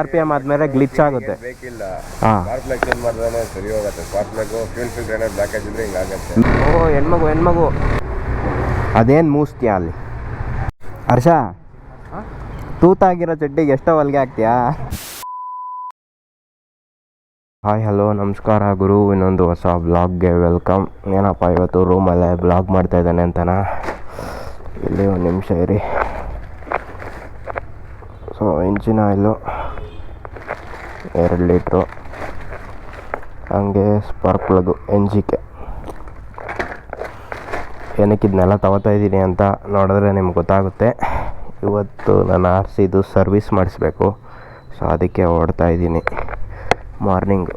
RPM ಆದಮೇಲೆ glitch ಆಗುತ್ತೆ. ಬೇಕಿಲ್ಲ. ಹಾಂ, ಸ್ಪಾರ್ಕ್ ಪ್ಲಗ್ ಚೇಂಜ್ ಮಾಡಿದ್ರೆ ಸರಿ ಹೋಗುತ್ತೆ. ಸ್ಪಾರ್ಕ್ ಪ್ಲಗ್ ಫ್ಯೂಲ್ ಫಿಲ್ಟರ್ ಏನಾದ್ರು ಬ್ಲಾಕೇಜ್ ಇದ್ರೆ ಹಿಂಗಾಗುತ್ತೆ. ಓ ಹೆಣ್ಮಗು ಅದೇನು ಮೂಸ್ತೀಯ ಅಲ್ಲಿ? ಹರ್ಷ, ತೂತಾಗಿರೋ ಚಡ್ಡಿಗೆ ಎಷ್ಟೋ ಹೊಲಿಗೆ ಹಾಕ್ತೀಯಾ? ಹಾಯ್ ಹಲೋ ನಮಸ್ಕಾರ ಗುರು, ಇನ್ನೊಂದು ಹೊಸ ಬ್ಲಾಗ್ಗೆ ವೆಲ್ಕಮ್. ಏನಪ್ಪ ಇವತ್ತು ರೂಮಲ್ಲೇ ಬ್ಲಾಗ್ ಮಾಡ್ತಾಯಿದ್ದಾನೆ ಅಂತನಾ? ಇಲ್ಲಿ ಒಂದು ನಿಮಿಷ ಇರಿ. ಸೊ ಇಂಜಿನ್ ಆಯಿಲು 2 ಲೀಟ್ರು, ಹಂಗೆ ಸ್ಪಾರ್ಕ್ ಪ್ಲಗ್ಗು NGK. ಏನಕ್ಕೆ ಇದನ್ನೆಲ್ಲ ತಗೋತಾಯಿದ್ದೀನಿ ಅಂತ ನೋಡಿದ್ರೆ ನಿಮ್ಗೆ ಗೊತ್ತಾಗುತ್ತೆ. ಇವತ್ತು ನಾನು RCದು ಸರ್ವಿಸ್ ಮಾಡಿಸ್ಬೇಕು. ಸೊ ಅದಕ್ಕೆ ಓಡ್ತಾ ಇದ್ದೀನಿ. ಮಾರ್ನಿಂಗು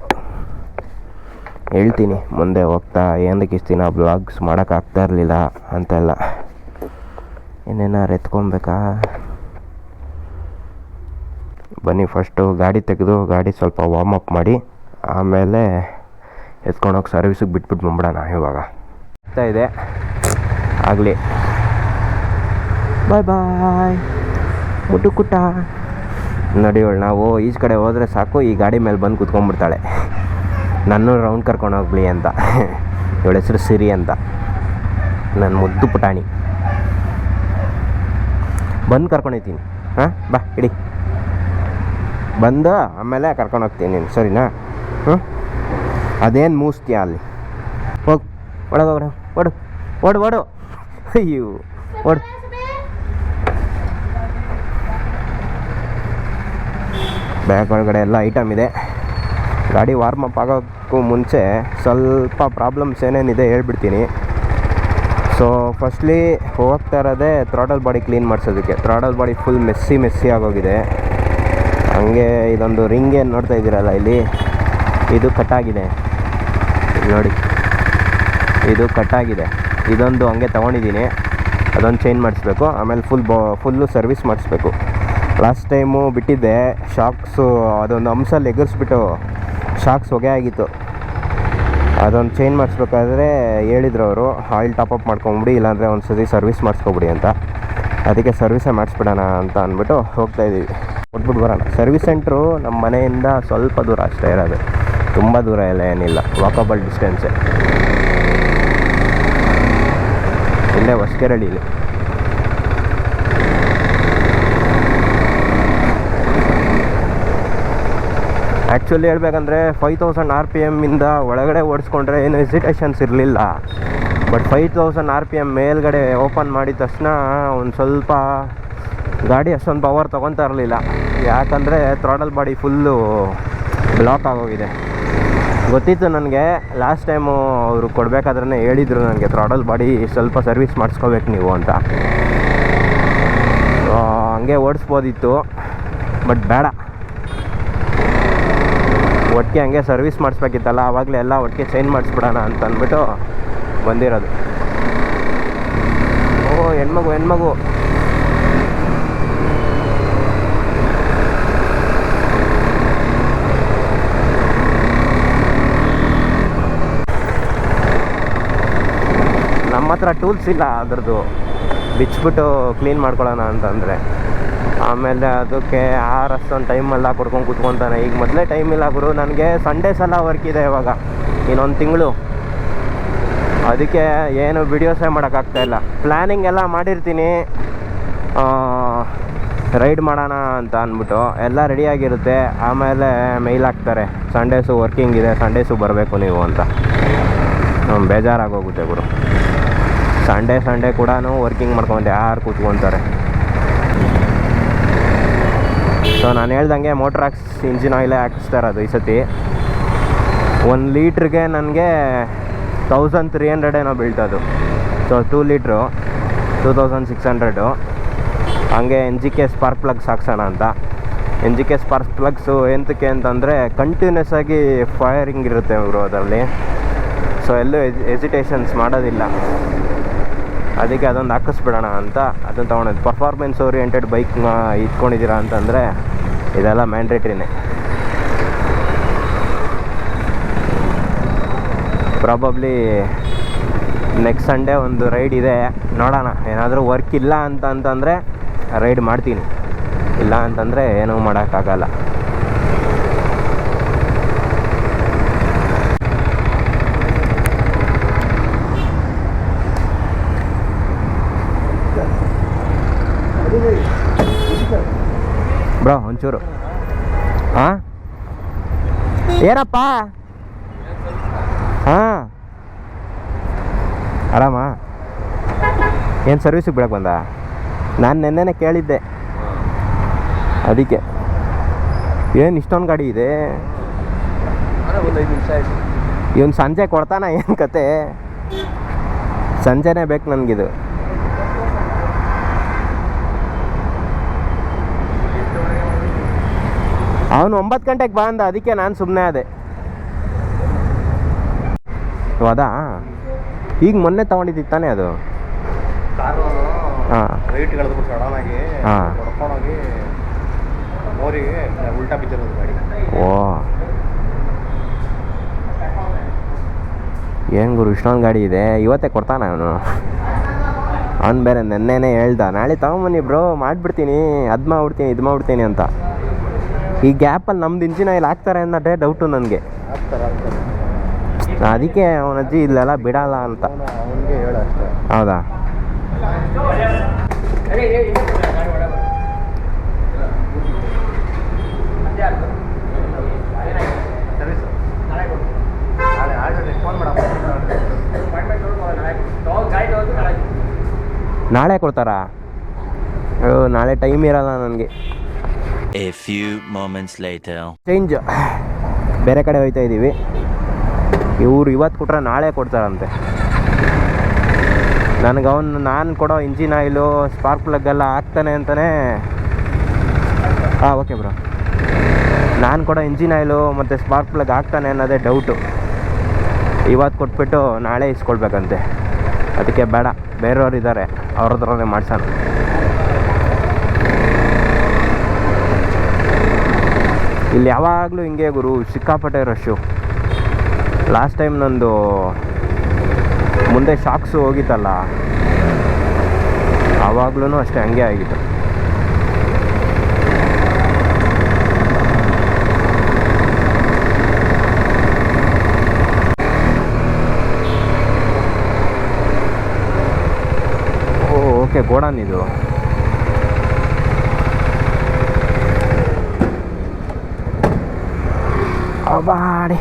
ಹೇಳ್ತೀನಿ ಮುಂದೆ ಹೋಗ್ತಾ, ಏನಕ್ಕೆ ಇಷ್ಟು ದಿನ ಬ್ಲಾಗ್ಸ್ ಮಾಡೋಕ್ಕಾಗ್ತಾ ಇರಲಿಲ್ಲ ಅಂತೆಲ್ಲ. ಏನೇನಾರು ಎತ್ಕೊಬೇಕಾ? ಬನ್ನಿ ಫಸ್ಟು ಗಾಡಿ ತೆಗೆದು ಗಾಡಿ ಸ್ವಲ್ಪ ವಾರ್ಮ್ ಅಪ್ ಮಾಡಿ ಆಮೇಲೆ ಎತ್ಕೊಂಡೋಗಿ ಸರ್ವಿಸಿಗೆ ಬಿಟ್ಬಿಟ್ಟು ಬಂದ್ಬಿಡೋಣ. ಇವಾಗ ಆಗ್ತಾ ಇದೆ ಆಗಲಿ. ಬಾಯ್ ಬಾಯ್ ಮುಟ್ಟು ಕುಟ್ಟ. ನಡಿಯೋಳು, ನಾವು ಈಚೆ ಕಡೆ ಹೋದರೆ ಸಾಕು, ಈ ಗಾಡಿ ಮೇಲೆ ಬಂದು ಕೂತ್ಕೊಂಡ್ಬಿಡ್ತಾಳೆ. ನನ್ನ ರೌಂಡ್ ಕರ್ಕೊಂಡು ಹೋಗ್ಲಿ ಅಂತ. ಇವಳ ಹೆಸರು ಸಿರಿ ಅಂತ, ನನ್ನ ಮುದ್ದು ಪುಟಾಣಿ. ಬಂದು ಕರ್ಕೊಂಡೋಗ್ತೀನಿ. ಹಾಂ ಬಾ ಇಡಿ, ಬಂದು ಆಮೇಲೆ ಕರ್ಕೊಂಡು ಹೋಗ್ತೀನಿ ನೀನು, ಸರಿನಾ? ಅದೇನು ಮೂಸ್ತೀಯ ಅಲ್ಲಿ? ಹೋಗಿ ಒಳಗೋಗ್ರ, ಓಡು ಓಡು ಓಡು. ಅಯ್ಯೋ ಓಡು. ಬ್ಯಾಗ್ ಒಳಗಡೆ ಎಲ್ಲ ಐಟಮ್ ಇದೆ. ಗಾಡಿ ವಾರ್ಮ್ ಅಪ್ ಆಗೋಕ್ಕೂ ಮುಂಚೆ ಸ್ವಲ್ಪ ಪ್ರಾಬ್ಲಮ್ಸ್ ಏನೇನಿದೆ ಹೇಳ್ಬಿಡ್ತೀನಿ. ಸೊ ಫಸ್ಟ್ಲಿ ಹೋಗ್ತಾ ಇರೋದೇ ಥ್ರಾಟಲ್ ಬಾಡಿ ಕ್ಲೀನ್ ಮಾಡಿಸೋದಕ್ಕೆ. ಥ್ರಾಟಲ್ ಬಾಡಿ ಫುಲ್ ಮೆಸ್ಸಿ ಆಗೋಗಿದೆ. ಹಂಗೆ ಇದೊಂದು ರಿಂಗ್ ಏನು ನೋಡ್ತಾ ಇದ್ದೀರಲ್ಲ ಇಲ್ಲಿ, ಇದು ಕಟ್ಟಾಗಿದೆ ನೋಡಿ, ಇದು ಕಟ್ಟಾಗಿದೆ. ಇದೊಂದು ಹಂಗೆ ತೊಗೊಂಡಿದ್ದೀನಿ, ಅದೊಂದು ಚೇಂಜ್ ಮಾಡಿಸ್ಬೇಕು. ಆಮೇಲೆ ಫುಲ್ಲು ಸರ್ವಿಸ್ ಮಾಡಿಸ್ಬೇಕು. ಲಾಸ್ಟ್ ಟೈಮು ಬಿಟ್ಟಿದ್ದೆ ಶಾಕ್ಸು, ಅದೊಂದು ಅಂಶಲ್ಲಿ ಎಗರಿಸ್ಬಿಟ್ಟು ಶಾಕ್ಸ್ ಹೊಗೆ ಆಗಿತ್ತು. ಅದೊಂದು ಚೇಂಜ್ ಮಾಡಿಸ್ಬೇಕಾದ್ರೆ ಹೇಳಿದ್ರು ಅವರು, ಆಯಿಲ್ ಟಾಪಪ್ ಮಾಡ್ಕೊಂಬಿಡಿ, ಇಲ್ಲಾಂದರೆ ಒಂದು ಸತಿ ಸರ್ವಿಸ್ ಮಾಡಿಸ್ಕೊಬಿಡಿ ಅಂತ. ಅದಕ್ಕೆ ಸರ್ವಿಸೇ ಮಾಡಿಸ್ಬಿಡೋಣ ಅಂತ ಅಂದ್ಬಿಟ್ಟು ಹೋಗ್ತಾಯಿದ್ದೀವಿ. ಕೊಟ್ಬಿಟ್ಟು ಬರೋಣ. ಸರ್ವಿಸ್ ಸೆಂಟ್ರು ನಮ್ಮ ಮನೆಯಿಂದ ಸ್ವಲ್ಪ ದೂರ ಅಷ್ಟೇ ಇರೋದು, ತುಂಬ ದೂರ ಎಲ್ಲ ಏನಿಲ್ಲ, ವಾಕಬಲ್ ಡಿಸ್ಟೆನ್ಸೇ. ಇಲ್ಲೇ ಹೊಸಕೆರಳಿಲಿ. ಆ್ಯಕ್ಚುಲಿ ಹೇಳ್ಬೇಕಂದ್ರೆ 5000 RPM ಇಂದ ಒಳಗಡೆ ಓಡಿಸ್ಕೊಂಡ್ರೆ ಏನು ಹೆಸಿಟೇಷನ್ಸ್ ಇರಲಿಲ್ಲ. ಬಟ್ 5000 RPM ಮೇಲ್ಗಡೆ ಓಪನ್ ಮಾಡಿದ ತಕ್ಷಣ ಒಂದು ಸ್ವಲ್ಪ ಗಾಡಿ ಅಷ್ಟೊಂದು ಪವರ್ ತೊಗೊತಾ ಇರಲಿಲ್ಲ. ಯಾಕಂದರೆ ಥ್ರಾಟಲ್ ಬಾಡಿ ಫುಲ್ಲು ಬ್ಲಾಕ್ ಆಗೋಗಿದೆ. ಗೊತ್ತಿತ್ತು ನನಗೆ, ಲಾಸ್ಟ್ ಟೈಮು ಅವರು ಕೊಡಬೇಕಾದ್ರೆ ಹೇಳಿದರು ನನಗೆ, ಥ್ರಾಟಲ್ ಬಾಡಿ ಸ್ವಲ್ಪ ಸರ್ವಿಸ್ ಮಾಡಿಸ್ಕೋಬೇಕು ನೀವು ಅಂತ. ಹಂಗೆ ಓಡಿಸ್ಬೋದಿತ್ತು, ಬಟ್ ಬೇಡ, ಒಟ್ಟಿಗೆ ಹಂಗೆ ಸರ್ವಿಸ್ ಮಾಡಿಸ್ಬೇಕಿತ್ತಲ್ಲ, ಆವಾಗಲೇ ಎಲ್ಲ ಒಟ್ಟಿಗೆ ಚೇಂಜ್ ಮಾಡಿಸ್ಬಿಡೋಣ ಅಂತ ಅಂದ್ಬಿಟ್ಟು ಬಂದಿರೋದು. ಓ ಹೆಣ್ಮಗು ನಮ್ಮ ಹತ್ರ ಟೂಲ್ಸ್ ಇಲ್ಲ ಅದ್ರದ್ದು ಬಿಚ್ಚಿಬಿಟ್ಟು ಕ್ಲೀನ್ ಮಾಡ್ಕೊಳ್ಳೋಣ ಅಂತಂದರೆ. ಆಮೇಲೆ ಅದಕ್ಕೆ ಅಷ್ಟೊಂದು ಟೈಮೆಲ್ಲ ಕೊಡ್ಕೊಂಡು ಕೂತ್ಕೊತಾನೆ. ಈಗ ಮೊದಲೇ ಟೈಮ್ ಇಲ್ಲ ಗುರು ನನಗೆ, ಸಂಡೇಸ್ ಎಲ್ಲ ವರ್ಕ್ ಇದೆ ಇವಾಗ ಇನ್ನೊಂದು ತಿಂಗಳು. ಅದಕ್ಕೆ ಏನು ವಿಡಿಯೋಸೇ ಮಾಡೋಕ್ಕಾಗ್ತಾಯಿಲ್ಲ. ಪ್ಲ್ಯಾನಿಂಗ್ ಎಲ್ಲ ಮಾಡಿರ್ತೀನಿ ರೈಡ್ ಮಾಡೋಣ ಅಂತ ಅಂದ್ಬಿಟ್ಟು, ಎಲ್ಲ ರೆಡಿಯಾಗಿರುತ್ತೆ. ಆಮೇಲೆ ಮೇಲ್ ಹಾಕ್ತಾರೆ ಸಂಡೇಸು ವರ್ಕಿಂಗ್ ಇದೆ, ಸಂಡೇಸು ಬರಬೇಕು ನೀವು ಅಂತ. ಬೇಜಾರಾಗೋಗುತ್ತೆ ಗುರು. ಸಂಡೇ ಕೂಡ ವರ್ಕಿಂಗ್ ಮಾಡ್ಕೊಂಡು ಯಾರು ಕೂತ್ಕೊತಾರೆ. ಸೊ ನಾನು ಹೇಳ್ದಂಗೆ ಮೋಟ್ರಾಕ್ಸ್ ಇಂಜಿನ್ ಆಯಿಲೇ ಹಾಕಿಸ್ತಾ ಇರೋದು ಈ ಸತಿ. 1 ಲೀಟ್ರಿಗೆ ನನಗೆ 1300 ಏನೋ ಬೀಳ್ತದು. So 2 litre 2600. ಹಂಗೆ NGK ಸ್ಪಾರ್ಕ್ ಪ್ಲಗ್ಸ್ ಹಾಕ್ಸೋಣ ಅಂತ. NGK ಸ್ಪಾರ್ಕ್ ಪ್ಲಗ್ಸು ಎಂತಕ್ಕೆ ಅಂತಂದರೆ ಕಂಟಿನ್ಯೂಸ್ ಆಗಿ ಫೈರಿಂಗ್ ಇರುತ್ತೆ ಅವರು ಅದರಲ್ಲಿ. ಸೊ ಎಲ್ಲೂ ಹೆಸಿಟೇಷನ್ಸ್ ಮಾಡೋದಿಲ್ಲ. ಅದಕ್ಕೆ ಅದೊಂದು ಹಾಕಿಸ್ಬಿಡೋಣ ಅಂತ ಅದನ್ನು ತೊಗೊಂಡಿದ್ದು. ಪರ್ಫಾರ್ಮೆನ್ಸ್ ಓರಿಯೆಂಟೆಡ್ ಬೈಕ್ ಇಟ್ಕೊಂಡಿದ್ದೀರಾ ಅಂತಂದರೆ ಇದೆಲ್ಲ ಮ್ಯಾಂಡೇಟ್ರಿನೇ. ಪ್ರಾಬಬ್ಲಿ ನೆಕ್ಸ್ಟ್ ಸಂಡೇ ಒಂದು ರೈಡ್ ಇದೆ, ನೋಡೋಣ. ಏನಾದರೂ ವರ್ಕ್ ಇಲ್ಲ ಅಂತಂದರೆ ರೈಡ್ ಮಾಡ್ತೀನಿ, ಇಲ್ಲ ಅಂತಂದರೆ ಏನೂ ಮಾಡೋಕ್ಕಾಗಲ್ಲ. ಒಂಚೂರು. ಹಾಂ ಏನಪ್ಪ? ಹಾಂ ಆರಾಮ? ಏನು ಸರ್ವಿಸಿಗೆ ಬಿಡಕ್ಕೆ ಬಂದ? ನಾನು ನೆನ್ನೆನೇ ಕೇಳಿದ್ದೆ ಅದಕ್ಕೆ. ಏನು ಇಷ್ಟೊಂದು ಗಾಡಿ ಇದೆ? ಒಂದು 5 ನಿಮಿಷ ಆಯಿತು. ಇವನು ಸಂಜೆ ಕೊಡ್ತಾನ ಏನು ಕತೆ? ಸಂಜೆನೇ ಬೇಕು ನನಗಿದು. ಅವನು 9 ಗಂಟೆಗೆ ಬಂದ, ಅದಕ್ಕೆ ನಾನು ಸುಮ್ಮನೆ ಆದೆ. ಅದಾ ಈಗ ಮೊನ್ನೆ ತೊಗೊಂಡಿದ್ದು ತಾನೇ ಅದು? ಹಾಂ ರೈಟ್ ಕಳೆದ್ಬಿಟ್ಟು ಸಡನ್ನಾಗಿ ಹಾಂ ಹೊಡ್ಕೊಂಡೋಗಿ ಮೋರಿಗೆ ಉಲ್ಟಾ ಬಿದ್ದಿರೋದು ಗಾಡಿ. ಓ ಏನು ಗುರು ಇಷ್ಟೊಂದು ಗಾಡಿ ಇದೆ, ಇವತ್ತೇ ಕೊಡ್ತಾನೆ ಅವನು. ಅವ್ನು ಬೇರೆ ನೆನ್ನೆನೇ ಹೇಳ್ದ ನಾಳೆ ತಗೊಂಬನ್ನಿ ಬ್ರೋ ಮಾಡಿಬಿಡ್ತೀನಿ, ಅದು ಮಾಡ್ಬಿಡ್ತೀನಿ ಇದು ಮಾಡ್ಬಿಡ್ತೀನಿ ಅಂತ. ಈ ಗ್ಯಾಪಲ್ಲಿ ನಮ್ದು ಇಂಜಿನ್ ಆಯಿಲ್ ಹಾಕ್ತಾರೆ ಅನ್ನೋದೇ ಡೌಟು ನನಗೆ. ಅದಕ್ಕೆ ಅವನಜ್ಜಿ ಇಲ್ಲೆಲ್ಲ ಬಿಡಲ್ಲ ಅಂತ. ಅವನಿಗೆ ಹೇಳ ಅಷ್ಟೇ. ಹೌದಾ? ನಾಳೆ ಕೊಡ್ತಾರಾ? ನಾಳೆ ಟೈಮ್ ಇರಲ್ಲ ನನಗೆ. A few moments later. Change ಬೇರೆ ಕಡೆ ಹೋಗ್ತಾ ಇದ್ದೀವಿ. ಇವ್ರು ಇವತ್ತು ಕೊಟ್ರೆ ನಾಳೆ ಕೊಡ್ತಾರಂತೆ ನನಗೆ. ನಾನು ಕೊಡೋ ಇಂಜಿನ್ ಆಯಿಲು ಸ್ಪಾರ್ಕ್ ಪ್ಲಗ್ ಎಲ್ಲ ಹಾಕ್ತಾನೆ ಅಂತಲೇ. ಹಾಂ ಓಕೆ ಬ್ರೋ. ನಾನು ಕೊಡೋ ಇಂಜಿನ್ ಆಯಿಲು ಮತ್ತು ಸ್ಪಾರ್ಕ್ ಪ್ಲಗ್ ಹಾಕ್ತಾನೆ ಅನ್ನೋದೇ ಡೌಟು. ಇವತ್ತು ಕೊಟ್ಬಿಟ್ಟು ನಾಳೆ ಇಸ್ಕೊಳ್ಬೇಕಂತೆ. ಅದಕ್ಕೆ ಬೇಡ, ಬೇರೆಯವ್ರು ಇದ್ದಾರೆ ಅವ್ರ ಹತ್ರನೇ ಮಾಡ್ಸೋಣ. ಇಲ್ಲಿ ಯಾವಾಗಲೂ ಹಿಂಗೆ ಗುರು, ಸಿಕ್ಕಾಪಟ್ಟೆ ರಶ್ಶು. ಲಾಸ್ಟ್ ಟೈಮ್ ನಂದು ಮುಂದೆ ಶಾಕ್ಸು ಹೋಗಿತ್ತಲ್ಲ, ಆವಾಗ್ಲೂ ಅಷ್ಟೇ ಹಂಗೆ ಆಗಿತ್ತು. ಓಕೆ ಗೋಡನ್ ಇದು. ಅಬ್ಬಾಡಿ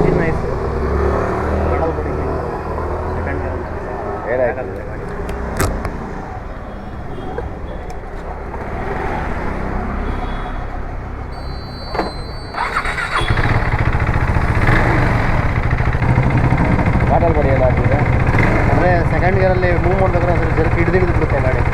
ಏನಾಯ್ತು? ಬಾಟಲ್ ಬಡಿ ಏನಾಗ್ತಿದೆ ಅಂದರೆ ಸೆಕೆಂಡ್ ಗೇರಲ್ಲಿ ಮೂವ್ ಮಾಡಿದ್ರೆ ಅದ್ರ ಜರ್ಕ್ ಹಿಡಿದು ಬಿಡುತ್ತೆ ಗಾಡಿ.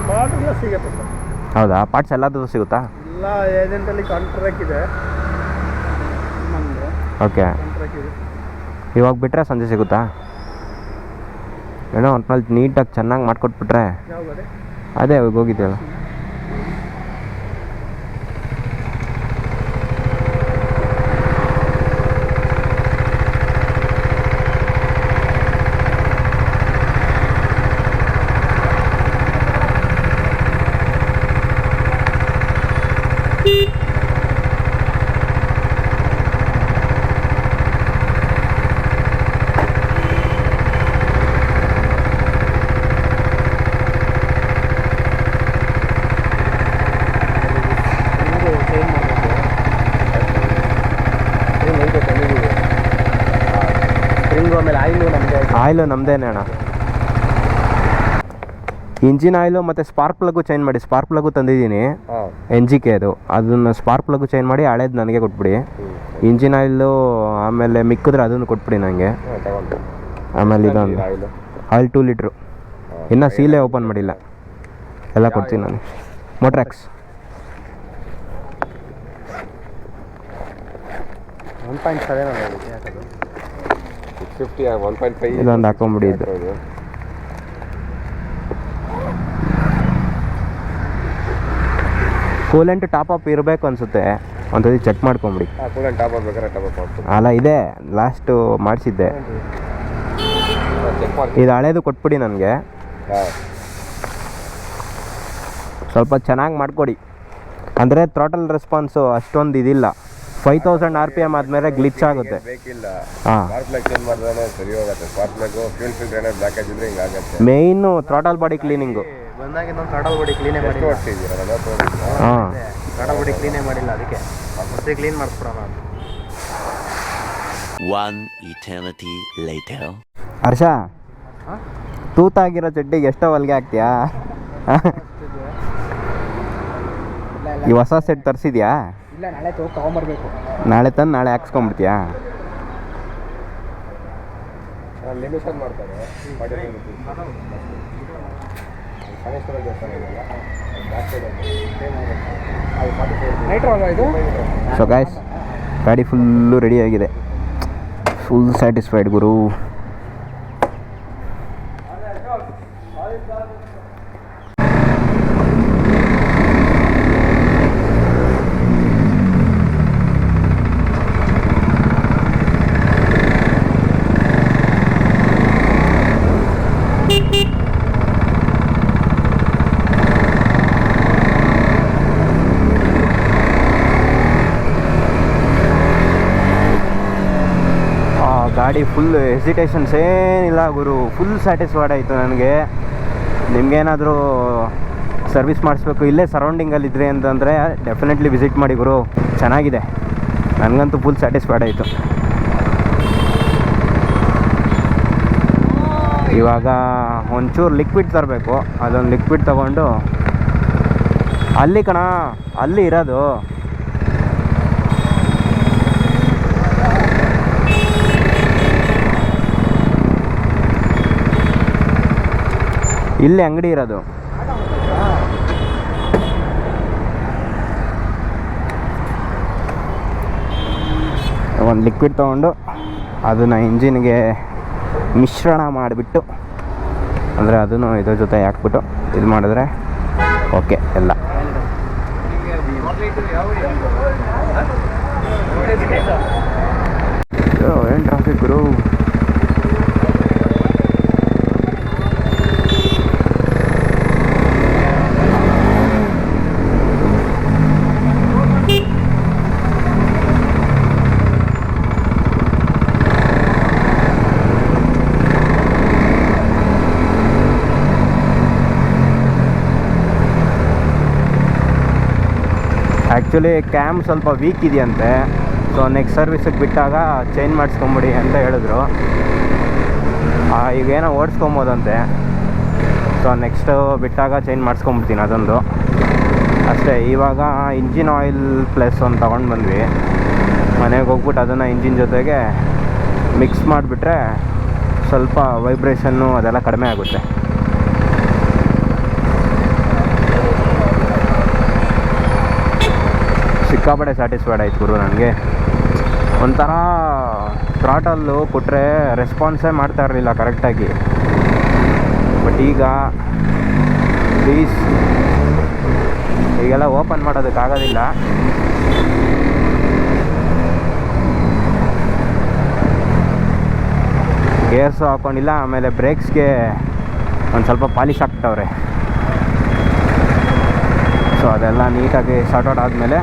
ಪಾರ್ಟ್ಸ್ ಸಿಗುತ್ತೆ ಸರ್. ಹೌದಾ? ಪಾರ್ಟ್ಸ್ ಎಲ್ಲದೂ ಸಿಗುತ್ತಾ? ಎಲ್ಲ ಏಜೆಂಟಲ್ಲಿ ಕಾಂಟ್ರಾಕ್ಟ್ ಇದೆ ನಮ್ಮದು. ಓಕೆ, ಕಾಂಟ್ರಾಕ್ಟ್ ಇದೆ. ಇವಾಗ ಬಿಟ್ಟರೆ ಸಂಜೆ ಸಿಗುತ್ತಾ? ಏನೋ ಒಟ್ನಲ್ಲಿ ನೀಟಾಗಿ ಚೆನ್ನಾಗಿ ಮಾಡಿಕೊಟ್ಬಿಟ್ರೆ. ಯಾವ ಗಾಡಿ? ಅದೇ ಇವಾಗ ಹೋಗಿದ್ದೆಲ್ಲ. ಆಯಿಲು ನಮ್ಮದೇನೆ ಅಣ್ಣ. ಇಂಜಿನ್ ಆಯಿಲು ಮತ್ತು ಸ್ಪಾರ್ಕ್ ಪ್ಲಗ್ಗು ಚೇಂಜ್ ಮಾಡಿ. ಸ್ಪಾರ್ಕ್ ಪ್ಲಗ್ಗು ತಂದಿದ್ದೀನಿ, NGK ಅದು. ಅದನ್ನು ಸ್ಪಾರ್ಕ್ ಪ್ಲಗ್ಗು ಚೇಂಜ್ ಮಾಡಿ ಹಳೇದು ನನಗೆ ಕೊಟ್ಬಿಡಿ. ಇಂಜಿನ್ ಆಯಿಲು ಆಮೇಲೆ ಮಿಕ್ಕಿದ್ರೆ ಅದನ್ನು ಕೊಟ್ಬಿಡಿ ನನಗೆ. ಆಮೇಲೆ ಇದೊಂದು ಆಯಿಲ್ 2 ಲೀಟ್ರು ಇನ್ನೂ ಸೀಲೇ ಓಪನ್ ಮಾಡಿಲ್ಲ, ಎಲ್ಲ ಕೊಡ್ತೀನಿ ನಾನು. ಮೋಟ್ರಾಕ್ಸ್ 1.7 650 1.5 ಇದೊಂದು ಹಾಕೊಂಬಿಡಿ. ಇದು ಕೂಲೆಂಟ್ ಟಾಪ್ ಅಪ್ ಇರಬೇಕು ಅನಿಸುತ್ತೆ, ಒಂದ್ಸತಿ ಚೆಕ್ ಮಾಡ್ಕೊಂಬಿಡಿ. ಕೂಲೆಂಟ್ ಟಾಪ್ ಅಪ್ ಬೇಕಾದ್ರೆ ಟಾಪ್ ಅಪ್ ಮಾಡ್ತೀನಿ. ಅಲ್ಲ ಇದೆ, ಲಾಸ್ಟು ಮಾಡಿಸಿದ್ದೆ. ಚೆಕ್ ಮಾಡಿ. ಇದು ಹಳೇದು ಕೊಟ್ಬಿಡಿ ನನಗೆ. ಸ್ವಲ್ಪ ಚೆನ್ನಾಗಿ ಮಾಡಿಕೊಡಿ. ಅಂದರೆ ಥ್ರಾಟಲ್ ರೆಸ್ಪಾನ್ಸು ಅಷ್ಟೊಂದು ಇದಿಲ್ಲ. 5000 RPM ಆದಮೇಲೆ ಗ್ಲಿಚ್ ಆಗುತ್ತೆ. ಬೇಕಿಲ್ಲ. ಹಾಂ, ಸ್ಪಾರ್ಕ್ ಪ್ಲಗ್ ಚೇಂಜ್ ಮಾಡಿದ್ರೆ ಸರಿ ಹೋಗುತ್ತೆ. ಸ್ಪಾರ್ಕ್ ಪ್ಲಗ್ಗು ಫ್ಯೂಲ್ ಫಿಲ್ಟರ್ ಏನಾದ್ರು ಬ್ಲಾಕೇಜ್ ಇದ್ರೆ ಹಿಂಗಾಗುತ್ತೆ. ಮೇಯ್ನು ಥ್ರಾಟಲ್ ಬಾಡಿ ಕ್ಲೀನಿಂಗು. ಬಂದಾಗಿಂದ ಥ್ರಾಟಲ್ ಬಾಡಿ ಕ್ಲೀನೇ ಎಷ್ಟು ಮಾಡಿಲ್ಲ. ಓಡಿಸಿದ್ದೀರಾ? ನಾನು ತೋರಿಸ್ತೀನಿ. ಹಾಂ, ಥ್ರಾಟಲ್ ಬಾಡಿ ಕ್ಲೀನೇ ಮಾಡಿಲ್ಲ, ಅದಕ್ಕೆ ಮತ್ತೆ ಕ್ಲೀನ್ ಮಾಡಿಸ್ಬಿಡೋಣ ಅಂತ. One eternity later. ಹರ್ಷ, ತೂತಾಗಿರೋ ಚಡ್ಡಿಗೆ ಎಷ್ಟೋ ಹೊಲಿಗೆ ಹಾಕ್ತೀಯಾ? ಈ ಹೊಸ ಸೆಟ್ ತರಿಸಿದ್ಯಾ? ಇಲ್ಲ, ನಾಳೆ ತೊಗೊಂಬರ್ಬೇಕು. ನಾಳೆ ತಂದು ನಾಳೆ ಹಾಕ್ಸ್ಕೊಂಬಿಡ್ತೀಯಾ? ಲಿಮಿಷನ್ ಮಾಡ್ತಾರೆ. ನೈಟ್ರೋ ಅಲ್ವಾ ಇದು? ಸೊ ಗಾಯ್ಸ್, ಗಾಡಿ ಫುಲ್ಲು ರೆಡಿ ಆಗಿದೆ. ಫುಲ್ ಸ್ಯಾಟಿಸ್ಫೈಡ್ ಗುರು. ಗಾಡಿ ಫುಲ್ ಹೆಸಿಟೇಷನ್ಸ್ ಏನಿಲ್ಲ ಗುರು. ಫುಲ್ ಸ್ಯಾಟಿಸ್ಫೈಡ್ ಆಯಿತು ನನಗೆ. ನಿಮಗೇನಾದರೂ ಸರ್ವಿಸ್ ಮಾಡಿಸ್ಬೇಕು ಇಲ್ಲೇ ಸರೌಂಡಿಂಗಲ್ಲಿದ್ದರೆ ಅಂತಂದರೆ ಡೆಫಿನೆಟ್ಲಿ ವಿಸಿಟ್ ಮಾಡಿ ಗುರು, ಚೆನ್ನಾಗಿದೆ. ನನಗಂತೂ ಫುಲ್ ಸ್ಯಾಟಿಸ್ಫೈಡ್ ಆಯಿತು. ಇವಾಗ ಒಂಚೂರು ಲಿಕ್ವಿಡ್ ತರಬೇಕು. ಅದೊಂದು ಲಿಕ್ವಿಡ್ ತೊಗೊಂಡು ಅಲ್ಲಿ ಅಲ್ಲಿ ಇರೋದು ಇಲ್ಲಿ ಅಂಗಡಿ ಇರೋದು. ಒಂದು ಲಿಕ್ವಿಡ್ ತೊಗೊಂಡು ಅದನ್ನು ಇಂಜಿನ್ಗೆ ಮಿಶ್ರಣ ಮಾಡಿಬಿಟ್ಟು, ಅಂದರೆ ಅದನ್ನು ಇದ್ರ ಜೊತೆ ಹಾಕ್ಬಿಟ್ಟು ಇದು ಮಾಡಿದ್ರೆ ಓಕೆ ಎಲ್ಲ. ಏನು ಟ್ರಾಫಿಕ್ ಗುರು. ಆ್ಯಕ್ಚುಲಿ ಕ್ಯಾಮ್ ಸ್ವಲ್ಪ ವೀಕ್ ಇದೆಯಂತೆ. ಸೊ ನೆಕ್ಸ್ಟ್ ಸರ್ವಿಸಿಗೆ ಬಿಟ್ಟಾಗ ಚೇಂಜ್ ಮಾಡಿಸ್ಕೊಂಬಿಡಿ ಅಂತ ಹೇಳಿದ್ರು. ಈಗೇನೋ ಓಡಿಸ್ಕೊಬೋದಂತೆ. ಸೊ ನೆಕ್ಸ್ಟು ಬಿಟ್ಟಾಗ ಚೇಂಜ್ ಮಾಡಿಸ್ಕೊಂಬಿಡ್ತೀನಿ ಅದೊಂದು ಅಷ್ಟೇ. ಇವಾಗ ಇಂಜಿನ್ ಆಯಿಲ್ ಪ್ಲಸ್ ಒಂದು ತೊಗೊಂಡು ಬಂದ್ವಿ. ಮನೆಗೆ ಹೋಗ್ಬಿಟ್ಟು ಅದನ್ನು ಇಂಜಿನ್ ಜೊತೆಗೆ ಮಿಕ್ಸ್ ಮಾಡಿಬಿಟ್ರೆ ಸ್ವಲ್ಪ ವೈಬ್ರೇಷನ್ನು ಅದೆಲ್ಲ ಕಡಿಮೆ ಆಗುತ್ತೆ. ಸಿಕ್ಕಾಪಟ್ಟೆ ಸ್ಯಾಟಿಸ್ಫೈಡ್ ಆಯ್ತು ಗುರು ನನಗೆ. ಒಂಥರ ಥ್ರಾಟಲ್ಲು ಕೊಟ್ಟರೆ ರೆಸ್ಪಾನ್ಸೇ ಮಾಡ್ತಾ ಇರಲಿಲ್ಲ ಕರೆಕ್ಟಾಗಿ. ಬಟ್ ಈಗ ಪ್ಲೀಸ್ ಈಗೆಲ್ಲ ಓಪನ್ ಮಾಡೋದಕ್ಕಾಗೋದಿಲ್ಲ. ಗೇರ್ಸು ಹಾಕ್ಕೊಂಡಿಲ್ಲ. ಆಮೇಲೆ ಬ್ರೇಕ್ಸ್ಗೆ ಒಂದು ಸ್ವಲ್ಪ ಪಾಲಿಶ್ ಹಾಕ್ತವ್ರೆ. ಸೊ ಅದೆಲ್ಲ ನೀಟಾಗಿ ಸಾರ್ಟ್ ಔಟ್ ಆದಮೇಲೆ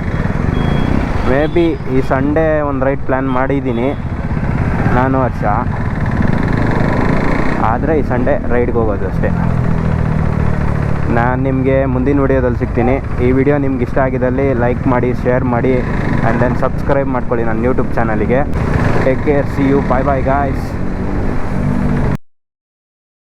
ಮೇ ಬಿ ಈ ಸಂಡೇ ಒಂದು ರೈಡ್ ಪ್ಲ್ಯಾನ್ ಮಾಡಿದ್ದೀನಿ ನಾನು ಹರ್ಷ. ಆದರೆ ಈ ಸಂಡೇ ರೈಡ್ಗೆ ಹೋಗೋದು ಅಷ್ಟೇ. ನಾನು ನಿಮಗೆ ಮುಂದಿನ ವಿಡಿಯೋದಲ್ಲಿ ಸಿಗ್ತೀನಿ. ಈ ವಿಡಿಯೋ ನಿಮ್ಗೆ ಇಷ್ಟ ಆಗಿದ್ದಲ್ಲಿ ಲೈಕ್ ಮಾಡಿ, ಶೇರ್ ಮಾಡಿ, ಆ್ಯಂಡ್ ದೆನ್ ಸಬ್ಸ್ಕ್ರೈಬ್ ಮಾಡ್ಕೊಳ್ಳಿ ನನ್ನ ಯೂಟ್ಯೂಬ್ ಚಾನಲಿಗೆ. Take care, see you, bye bye guys.